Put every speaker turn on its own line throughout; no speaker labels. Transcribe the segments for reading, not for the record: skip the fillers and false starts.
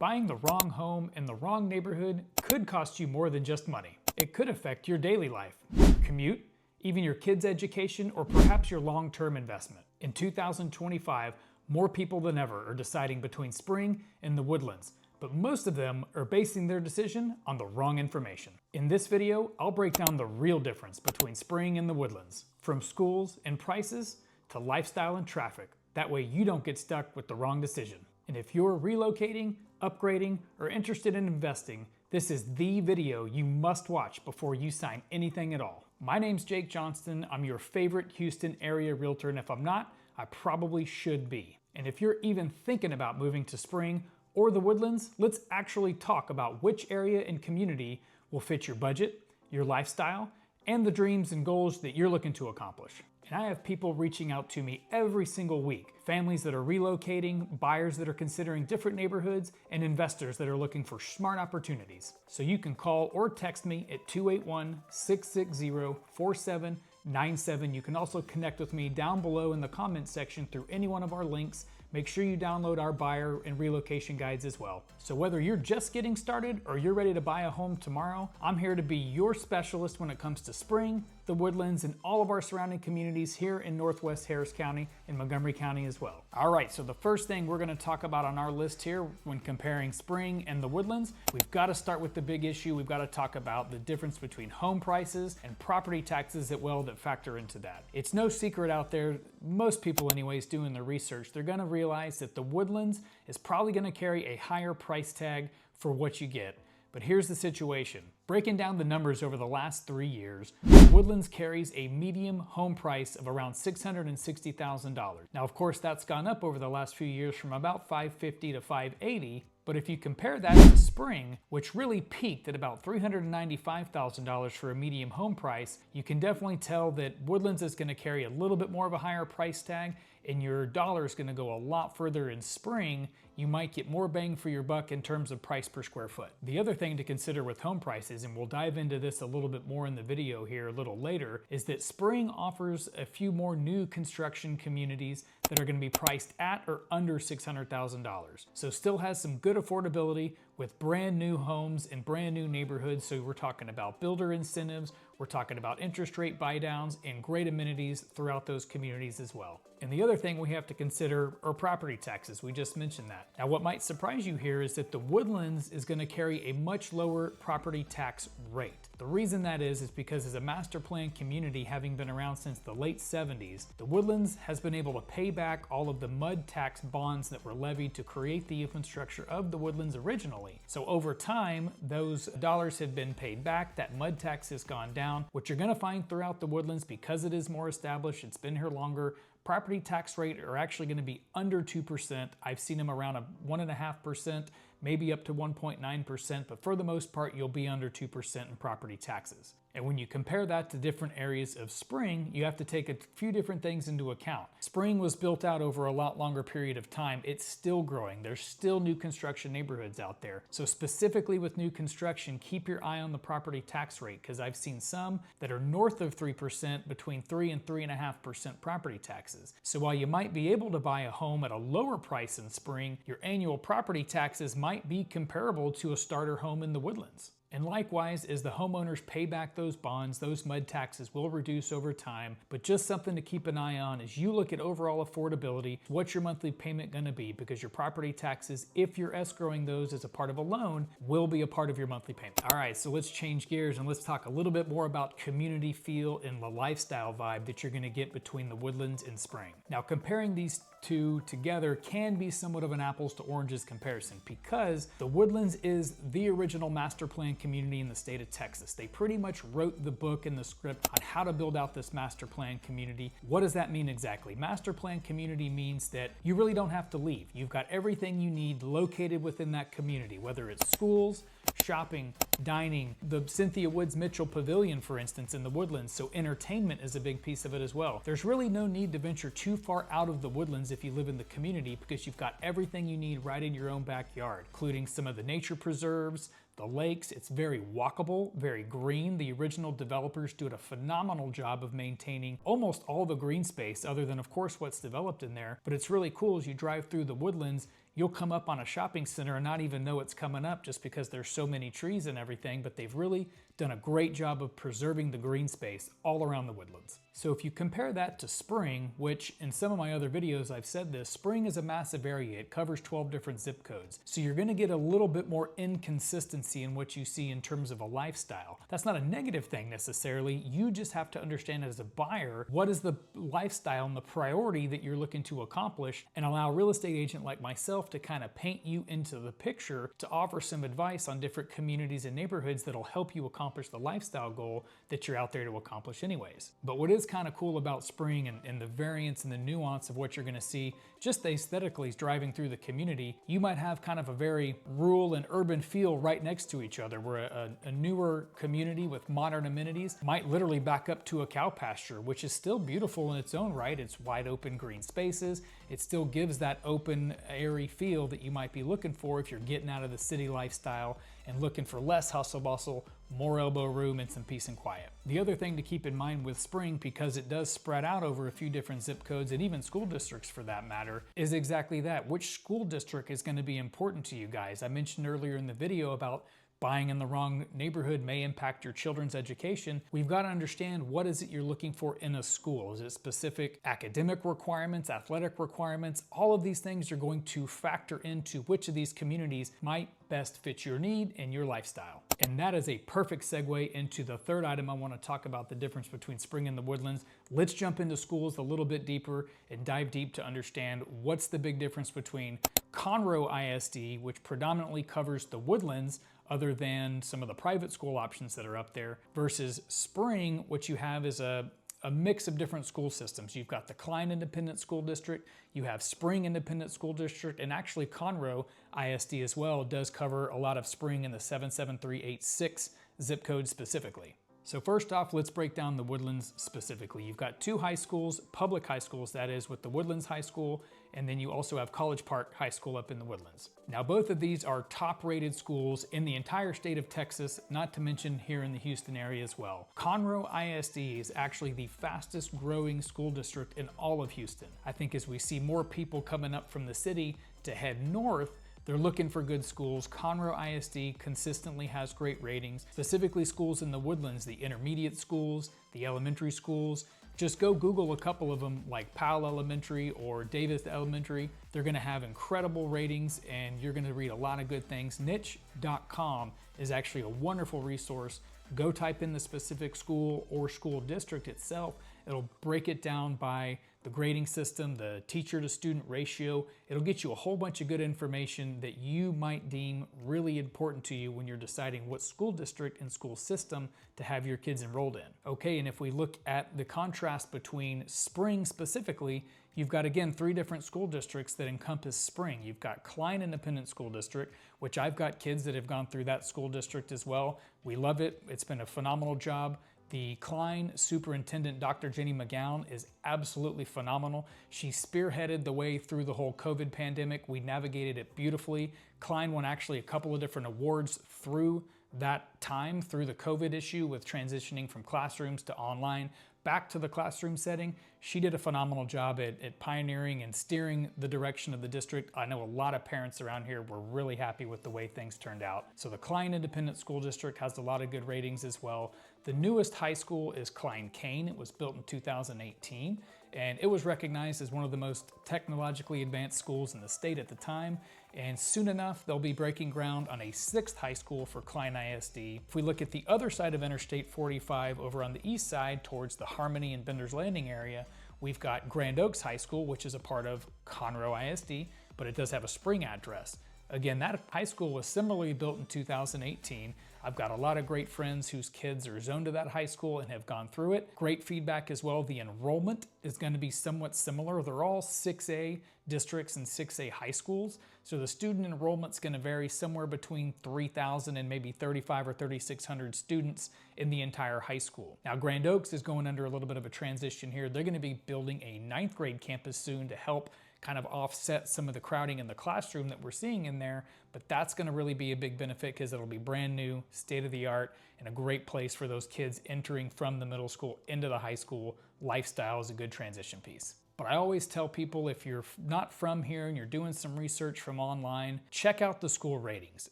Buying the wrong home in the wrong neighborhood could cost you more than just money. It could affect your daily life, commute, even your kids' education, or perhaps your long-term investment. In 2025, more people than ever are deciding between Spring and the Woodlands, but most of them are basing their decision on the wrong information. In this video, I'll break down the real difference between Spring and the Woodlands, from schools and prices to lifestyle and traffic. That way you don't get stuck with the wrong decision. And if you're relocating, upgrading, or interested in investing, this is the video you must watch before you sign anything at all. My name's Jake Johnston. I'm your favorite Houston area realtor, and if I'm not, I probably should be. And if you're even thinking about moving to Spring or the Woodlands, let's actually talk about which area and community will fit your budget, your lifestyle, and the dreams and goals that you're looking to accomplish. And I have people reaching out to me every single week. Families that are relocating, buyers that are considering different neighborhoods, and investors that are looking for smart opportunities. So you can call or text me at 281-660-4797. You can also connect with me down below in the comments section through any one of our links. Make sure you download our buyer and relocation guides as well. So whether you're just getting started or you're ready to buy a home tomorrow, I'm here to be your specialist when it comes to Spring, the Woodlands, and all of our surrounding communities here in Northwest Harris County and Montgomery County as well. All right, so the first thing we're gonna talk about on our list here when comparing Spring and the Woodlands, we've gotta start with the big issue. We've gotta talk about the difference between home prices and property taxes that factor into that. It's no secret out there, most people anyways doing the research, they're gonna realize that the Woodlands is probably gonna carry a higher price tag for what you get. But here's the situation. Breaking down the numbers over the last 3 years, Woodlands carries a median home price of around $660,000. Now, of course, that's gone up over the last few years from about $550,000 to $580,000. But if you compare that to Spring, which really peaked at about $395,000 for a median home price, you can definitely tell that Woodlands is going to carry a little bit more of a higher price tag, and your dollar is going to go a lot further in Spring. You might get more bang for your buck in terms of price per square foot. The other thing to consider with home prices, and we'll dive into this a little bit more in the video here a little later, is that Spring offers a few more new construction communities that are going to be priced at or under $600,000. So still has some good affordability with brand new homes in brand new neighborhoods. So we're talking about builder incentives, we're talking about interest rate buy downs, and great amenities throughout those communities as well. And the other thing we have to consider are property taxes. We just mentioned that. Now, what might surprise you here is that the Woodlands is going to carry a much lower property tax rate. The reason that is because as a master plan community, having been around since the late 70s, the Woodlands has been able to pay back all of the MUD tax bonds that were levied to create the infrastructure of the Woodlands originally. So over time, those dollars have been paid back, that MUD tax has gone down. What you're going to find throughout the Woodlands, because it is more established, it's been here longer, property tax rate are actually going to be under 2%. I've seen them around a 1.5%, maybe up to 1.9%, but for the most part, you'll be under 2% in property taxes. And when you compare that to different areas of Spring, you have to take a few different things into account. Spring was built out over a lot longer period of time. It's still growing. There's still new construction neighborhoods out there. So specifically with new construction, keep your eye on the property tax rate, because I've seen some that are north of 3%, between 3 and 3.5% property taxes. So while you might be able to buy a home at a lower price in Spring, your annual property taxes might be comparable to a starter home in the Woodlands. And likewise, as the homeowners pay back those bonds, those MUD taxes will reduce over time, but just something to keep an eye on as you look at overall affordability, what's your monthly payment gonna be? Because your property taxes, if you're escrowing those as a part of a loan, will be a part of your monthly payment. All right, so let's change gears and let's talk a little bit more about community feel and the lifestyle vibe that you're gonna get between the Woodlands and Spring. Now, comparing these two together can be somewhat of an apples to oranges comparison, because the Woodlands is the original master plan community in the state of Texas. They pretty much wrote the book and the script on how to build out this master plan community. What does that mean exactly? Master plan community means that you really don't have to leave. You've got everything you need located within that community, whether it's schools, shopping, dining, the Cynthia Woods Mitchell Pavilion, for instance, in the Woodlands, so entertainment is a big piece of it as well. There's really no need to venture too far out of the Woodlands if you live in the community, because you've got everything you need right in your own backyard, including some of the nature preserves, the lakes. It's very walkable, very green. The original developers do a phenomenal job of maintaining almost all the green space, other than, of course, what's developed in there. But it's really cool as you drive through the Woodlands, You'll come up on a shopping center and not even know it's coming up just because there's so many trees and everything, but they've really done a great job of preserving the green space all around the Woodlands. So if you compare that to spring, which in some of my other videos I've said this, spring is a massive area. It covers 12 different zip codes. So you're gonna get a little bit more inconsistency in what you see in terms of a lifestyle. That's not a negative thing necessarily. You just have to understand as a buyer, what is the lifestyle and the priority that you're looking to accomplish, and allow a real estate agent like myself to kind of paint you into the picture to offer some advice on different communities and neighborhoods that'll help you accomplish the lifestyle goal that you're out there to accomplish anyways. But what is kind of cool about spring and the variance and the nuance of what you're gonna see just aesthetically is driving through the community, you might have kind of a very rural and urban feel right next to each other, where a newer community with modern amenities might literally back up to a cow pasture, which is still beautiful in its own right. It's wide open green spaces. It still gives that open, airy feel that you might be looking for if you're getting out of the city lifestyle and looking for less hustle bustle, more elbow room, and some peace and quiet. The other thing to keep in mind with spring, because it does spread out over a few different zip codes and even school districts for that matter, is exactly that. Which school district is going to be important to you guys? I mentioned earlier in the video about buying in the wrong neighborhood may impact your children's education. We've got to understand, what is it you're looking for in a school? Is it specific academic requirements, athletic requirements? All of these things are going to factor into which of these communities might best fit your need and your lifestyle. And that is a perfect segue into the third item I want to talk about, the difference between spring and the Woodlands. Let's jump into schools a little bit deeper and dive deep to understand what's the big difference between Conroe ISD, which predominantly covers the Woodlands, other than some of the private school options that are up there, versus spring, which you have is a mix of different school systems. You've got the Klein Independent School District, you have Spring Independent School District, and actually Conroe ISD as well does cover a lot of spring in the 77386 zip code specifically. So first off, let's break down the Woodlands specifically. You've got two high schools, public high schools that is, with the Woodlands High School, and then you also have College Park High School up in the Woodlands. Now both of these are top rated schools in the entire state of Texas, not to mention here in the Houston area as well. Conroe ISD is actually the fastest growing school district in all of Houston. I think as we see more people coming up from the city to head north, they're looking for good schools. Conroe ISD consistently has great ratings, specifically schools in the Woodlands, the intermediate schools, the elementary schools. Just go Google a couple of them, like Powell Elementary or Davis Elementary. They're gonna have incredible ratings and you're gonna read a lot of good things. Niche.com is actually a wonderful resource. Go type in the specific school or school district itself. It'll break it down by the grading system, the teacher to student ratio. It'll get you a whole bunch of good information that you might deem really important to you when you're deciding what school district and school system to have your kids enrolled in. Okay, and if we look at the contrast between spring specifically, you've got, again, three different school districts that encompass spring. You've got Klein Independent School District, which I've got kids that have gone through that school district as well. We love it. It's been a phenomenal job. The Klein superintendent, Dr. Jenny McGowan, is absolutely phenomenal. She spearheaded the way through the whole COVID pandemic. We navigated it beautifully. Klein won actually a couple of different awards through that time, through the COVID issue with transitioning from classrooms to online back to the classroom setting. She did a phenomenal job at pioneering and steering the direction of the district. I know a lot of parents around here were really happy with the way things turned out. So the Klein Independent School District has a lot of good ratings as well. The newest high school is Klein Kane. It was built in 2018, and it was recognized as one of the most technologically advanced schools in the state at the time. And soon enough, they'll be breaking ground on a sixth high school for Klein ISD. If we look at the other side of Interstate 45 over on the east side towards the Harmony and Bender's Landing area, we've got Grand Oaks High School, which is a part of Conroe ISD, but it does have a spring address. Again, that high school was similarly built in 2018. I've got a lot of great friends whose kids are zoned to that high school and have gone through it. Great feedback as well. The enrollment is going to be somewhat similar. They're all 6A districts and 6A high schools. So the student enrollment's going to vary somewhere between 3,000 and maybe 3,500 or 3,600 students in the entire high school. Now, Grand Oaks is going under a little bit of a transition here. They're going to be building a 9th grade campus soon to help kind of offset some of the crowding in the classroom that we're seeing in there, but that's gonna really be a big benefit because it'll be brand new, state of the art, and a great place for those kids entering from the middle school into the high school. Lifestyle is a good transition piece. but I always tell people if you're not from here and you're doing some research from online, check out the school ratings.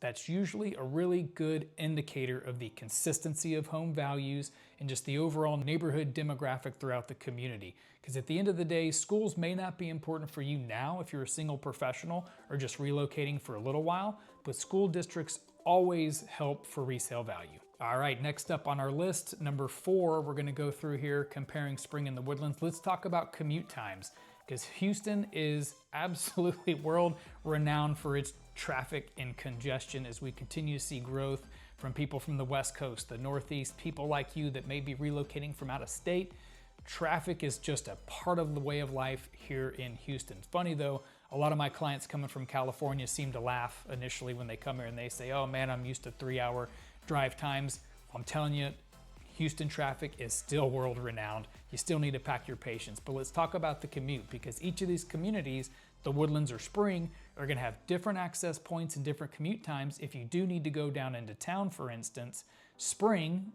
That's usually a really good indicator of the consistency of home values and just the overall neighborhood demographic throughout the community. Because at the end of the day, schools may not be important for you now if you're a single professional or just relocating for a little while, but school districts always help for resale value. All right, next up on our list, number 4, we're gonna go through here comparing spring in the Woodlands. Let's talk about commute times, because Houston is absolutely world renowned for its traffic and congestion as we continue to see growth from people from the West Coast, the Northeast, people like you that may be relocating from out of state. Traffic is just a part of the way of life here in Houston. Funny though, a lot of my clients coming from California seem to laugh initially when they come here and they say, oh man, I'm used to 3-hour drive times. I'm telling you, Houston traffic is still world renowned. You still need to pack your patience. But let's talk about the commute, because each of these communities, the Woodlands or Spring, are gonna have different access points and different commute times. If you do need to go down into town, for instance, Spring,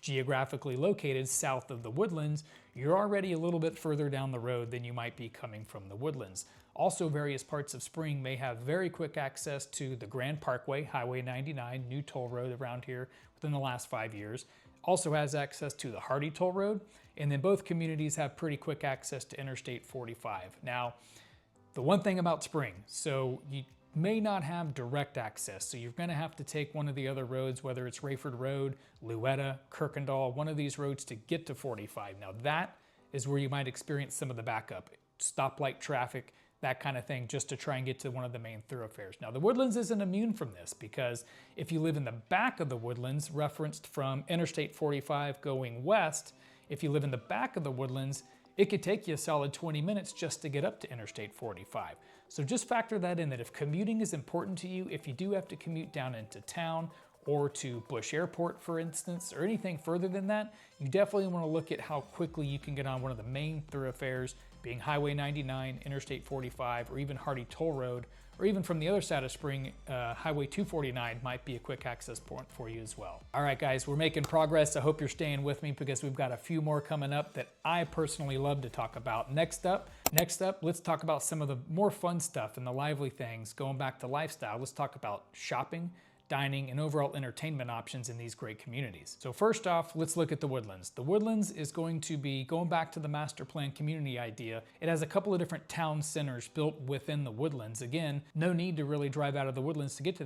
geographically located south of the Woodlands, you're already a little bit further down the road than you might be coming from the Woodlands. Also, various parts of Spring may have very quick access to the Grand Parkway, Highway 99, new toll road around here within the last 5 years. Also has access to the Hardy toll road, and then both communities have pretty quick access to Interstate 45. Now, the one thing about Spring, so you may not have direct access, so you're gonna have to take one of the other roads, whether it's Rayford Road, Louetta, Kirkendall, one of these roads to get to 45. Now that is where you might experience some of the backup, stoplight traffic, that kind of thing, just to try and get to one of the main thoroughfares. Now the Woodlands isn't immune from this, because if you live in the back of the Woodlands, referenced from Interstate 45 going west, if you live in the back of the Woodlands, it could take you a solid 20 minutes just to get up to Interstate 45. So just factor that in, that if commuting is important to you, if you do have to commute down into town or to Bush Airport, for instance, or anything further than that, you definitely want to look at how quickly you can get on one of the main thoroughfares, being Highway 99, Interstate 45, or even Hardy Toll Road, or even from the other side of Spring, Highway 249 might be a quick access point for you as well. All right, guys, we're making progress. I hope you're staying with me, because we've got a few more coming up that I personally love to talk about. Next up, let's talk about some of the more fun stuff and the lively things. Going back to lifestyle, let's talk about shopping, dining, and overall entertainment options in these great communities. So first off, let's look at the Woodlands. The Woodlands is going to be, going back to the master plan community idea, it has a couple of different town centers built within the Woodlands. Again, no need to really drive out of the Woodlands to get to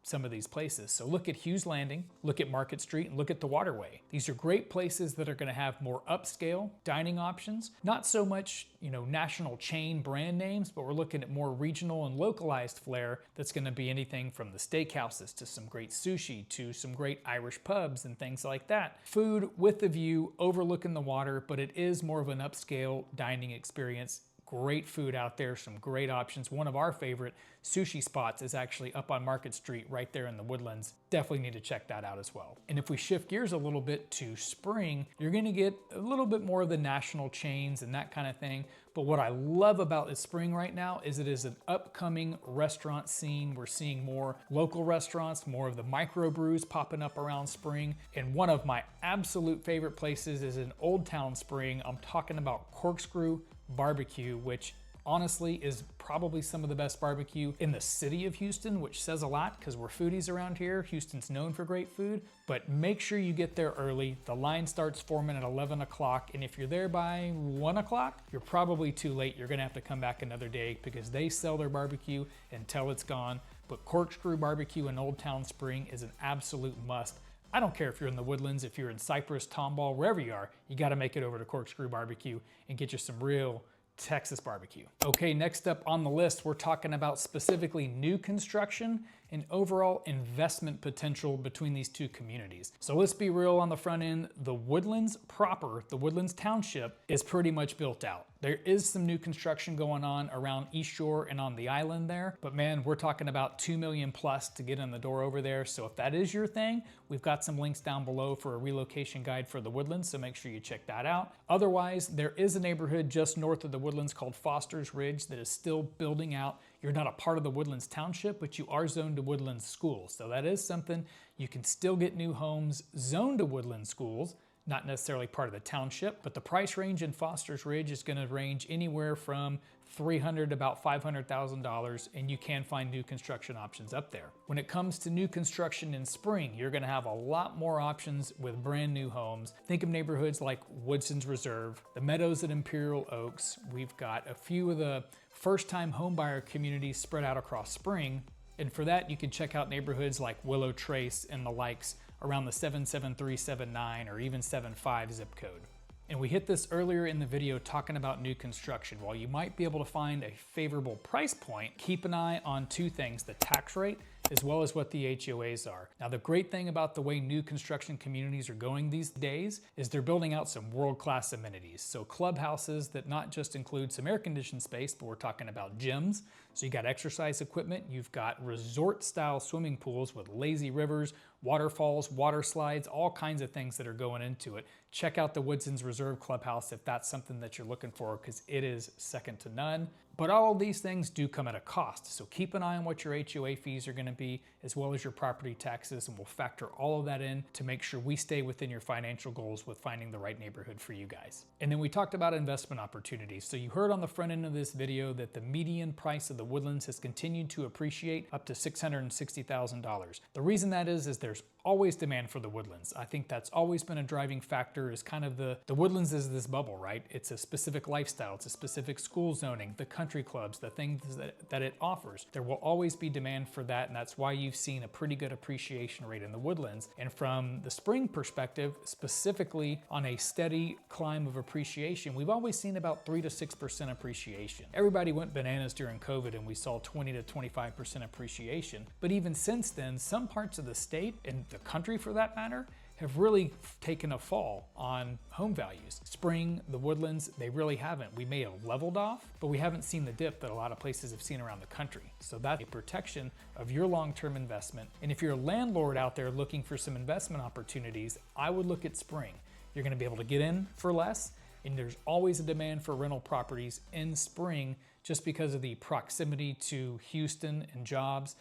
some of these places. So look at Hughes Landing, look at Market Street, and look at the Waterway. These are great places that are gonna have more upscale dining options. Not so much, national chain brand names, but we're looking at more regional and localized flair that's gonna be anything from the steakhouses to some great sushi to some great Irish pubs and things like that. Food with the view overlooking the water, but it is more of an upscale dining experience. Great food out there, some great options. One of our favorite sushi spots is actually up on Market Street right there in the Woodlands. Definitely need to check that out as well. And if we shift gears a little bit to Spring, you're gonna get a little bit more of the national chains and that kind of thing. But what I love about this Spring right now is it is an upcoming restaurant scene. We're seeing more local restaurants, more of the microbrews popping up around Spring. And one of my absolute favorite places is in Old Town Spring. I'm talking about Corkscrew Barbecue, which honestly is probably some of the best barbecue in the city of Houston, which says a lot because we're foodies around here. Houston's known for great food, but make sure you get there early. The line starts forming at 11 o'clock, and if you're there by 1 o'clock, you're probably too late. You're gonna have to come back another day because they sell their barbecue until it's gone. But Corkscrew Barbecue in Old Town Spring is an absolute must. I don't care if you're in the Woodlands, if you're in Cypress, Tomball, wherever you are, you gotta make it over to Corkscrew Barbecue and get you some real Texas barbecue. Okay, next up on the list, we're talking about specifically new construction and overall investment potential between these two communities. So let's be real on the front end, the Woodlands proper, the Woodlands Township is pretty much built out. There is some new construction going on around East Shore and on the island there, but man, we're talking about $2 million plus to get in the door over there. So if that is your thing, we've got some links down below for a relocation guide for the Woodlands, so make sure you check that out. Otherwise, there is a neighborhood just north of the Woodlands called Foster's Ridge that is still building out. You're not a part of the Woodlands Township, but you are zoned to Woodlands schools. So that is something, you can still get new homes zoned to Woodlands schools, not necessarily part of the township, but the price range in Foster's Ridge is going to range anywhere from $300,000 to about $500,000, and you can find new construction options up there. When it comes to new construction in Spring, you're going to have a lot more options with brand new homes. Think of neighborhoods like Woodlands Reserve, the Meadows at Imperial Oaks. We've got a few of the first-time homebuyer communities spread out across Spring, and for that you can check out neighborhoods like Willow Trace and the likes around the 77379 or even 75 zip code. And we hit this earlier in the video talking about new construction. While you might be able to find a favorable price point, keep an eye on two things: the tax rate as well as what the HOAs are. Now, the great thing about the way new construction communities are going these days is they're building out some world-class amenities. So clubhouses that not just include some air-conditioned space, but we're talking about gyms. So you got exercise equipment, you've got resort-style swimming pools with lazy rivers, waterfalls, water slides, all kinds of things that are going into it. Check out the Woodlands Reserve Clubhouse if that's something that you're looking for, because it is second to none. But all of these things do come at a cost, so keep an eye on what your HOA fees are going to be, as well as your property taxes, and we'll factor all of that in to make sure we stay within your financial goals with finding the right neighborhood for you guys. And then we talked about investment opportunities. So you heard on the front end of this video that the median price of the Woodlands has continued to appreciate up to $660,000. The reason that is there's always demand for the Woodlands. I think that's always been a driving factor, is kind of the Woodlands is this bubble, right? It's a specific lifestyle, it's a specific school zoning, the country clubs, the things that it offers. There will always be demand for that, and that's why you've seen a pretty good appreciation rate in the Woodlands. And from the Spring perspective, specifically on a steady climb of appreciation, we've always seen about 3 to 6% appreciation. Everybody went bananas during COVID and we saw 20 to 25% appreciation. But even since then, some parts of the state, and the country for that matter, have really taken a fall on home values. Spring, the Woodlands, they really haven't. We may have leveled off, but we haven't seen the dip that a lot of places have seen around the country. So that's a protection of your long-term investment. And if you're a landlord out there looking for some investment opportunities, I would look at Spring. You're gonna be able to get in for less, and there's always a demand for rental properties in Spring just because of the proximity to Houston and jobs,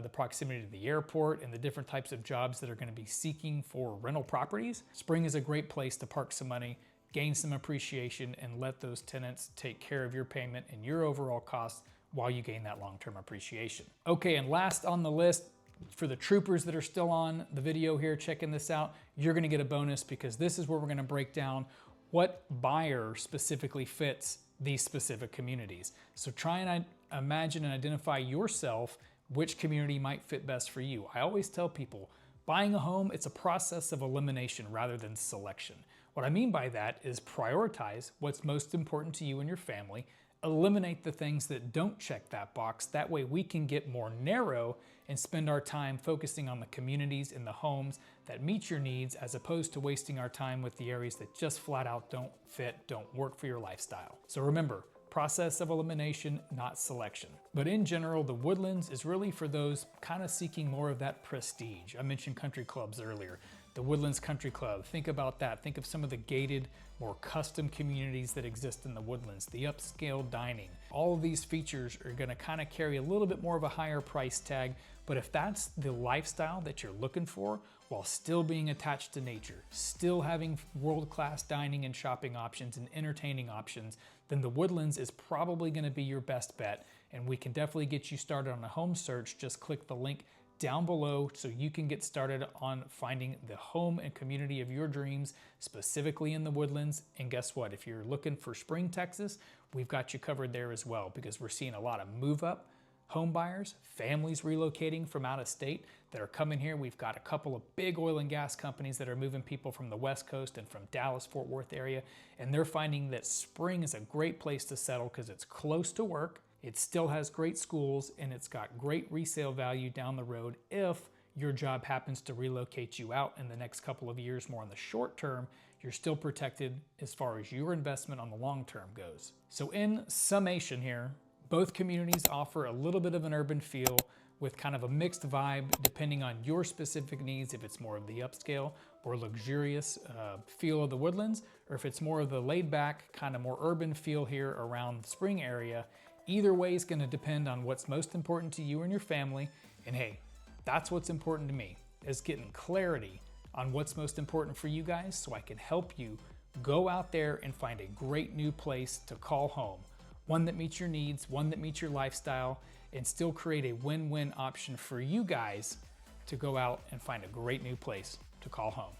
the proximity to the airport, and the different types of jobs that are going to be seeking for rental properties. Spring is a great place to park some money, gain some appreciation, and let those tenants take care of your payment and your overall costs while you gain that long-term appreciation. Okay, and last on the list, for the troopers that are still on the video here checking this out, you're going to get a bonus, because this is where we're going to break down what buyer specifically fits these specific communities. So try and imagine and identify yourself which community might fit best for you. I always tell people, buying a home, it's a process of elimination rather than selection. What I mean by that is prioritize what's most important to you and your family, eliminate the things that don't check that box. That way we can get more narrow and spend our time focusing on the communities and the homes that meet your needs, as opposed to wasting our time with the areas that just flat out don't fit, don't work for your lifestyle. So remember, process of elimination, not selection. But in general, the Woodlands is really for those kind of seeking more of that prestige. I mentioned country clubs earlier. The Woodlands Country Club, think about that. Think of some of the gated, more custom communities that exist in the Woodlands, the upscale dining. All of these features are gonna kind of carry a little bit more of a higher price tag, but if that's the lifestyle that you're looking for, while still being attached to nature, still having world-class dining and shopping options and entertaining options, then the Woodlands is probably gonna be your best bet, and we can definitely get you started on a home search. Just click the link down below so you can get started on finding the home and community of your dreams, specifically in the Woodlands. And guess what? If you're looking for Spring, Texas, we've got you covered there as well, because we're seeing a lot of move-up home buyers, families relocating from out of state that are coming here. We've got a couple of big oil and gas companies that are moving people from the West Coast and from Dallas, Fort Worth area, and they're finding that Spring is a great place to settle because it's close to work, it still has great schools, and it's got great resale value down the road if your job happens to relocate you out in the next couple of years. More in the short term, you're still protected as far as your investment on the long term goes. So in summation here, both communities offer a little bit of an urban feel with kind of a mixed vibe depending on your specific needs, if it's more of the upscale or luxurious feel of the Woodlands, or if it's more of the laid back, kind of more urban feel here around the Spring area. Either way is gonna depend on what's most important to you and your family. And hey, that's what's important to me, is getting clarity on what's most important for you guys so I can help you go out there and find a great new place to call home. One that meets your needs, one that meets your lifestyle, and still create a win-win option for you guys to go out and find a great new place to call home.